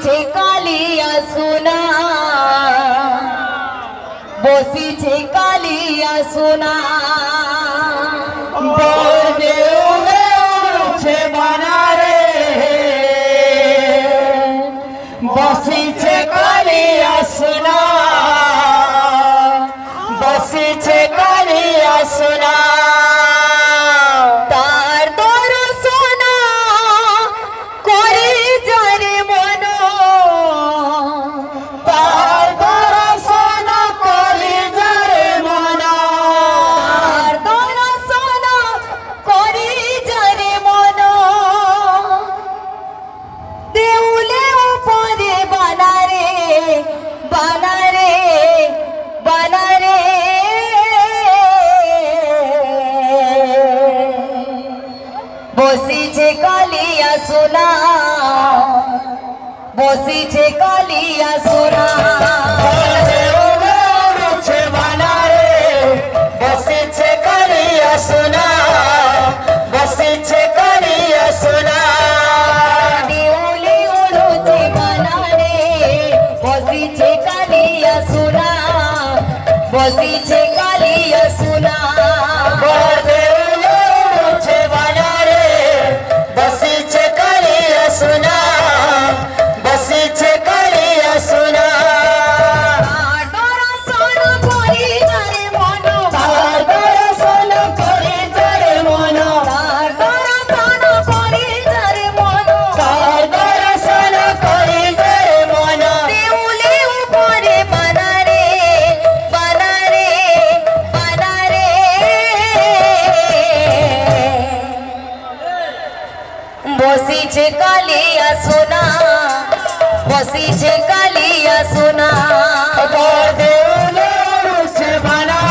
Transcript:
বসিছে কালিয়া সোনা, বসিছে কালিয়া সোনা, বলবে উড়ছে বানারে বসিছে কালিয়া সোনা, বসিছে কালিয়া সোনা। তার দর্শন করে যারে মন, তার দর্শন করি যারে মন, তার দর্শন করে যারে মন, দেউলে উপরে বানারে বানারে বানারে, বসিছে কালিয়া সোনা, বসিছে কালিয়া সোনা, বলবে উড়ছে বানারে বসিছে কালিয়া সোনা, বসিছে কালিয়া সোনা। দেউলে উড়ছে বানারে বসিছে কালিয়া সোনা, বসিছে কালিয়া সোনা, বলবে উড়ছে বানারে বসিছে কালিয়া সোনা, বসিছে কালিয়া সোনা। দর্শন করি যারে মন, তার দর্শন করে যারে মন, দর্শন করি যারে মন, তার দর্শন করে যারে মন, দেউলে উপরে বানারে বানারে বানারে, বসিছে কালিয়া সোনা, বসিছে কালিয়া সোনা, বলবে উড়ছে বানারে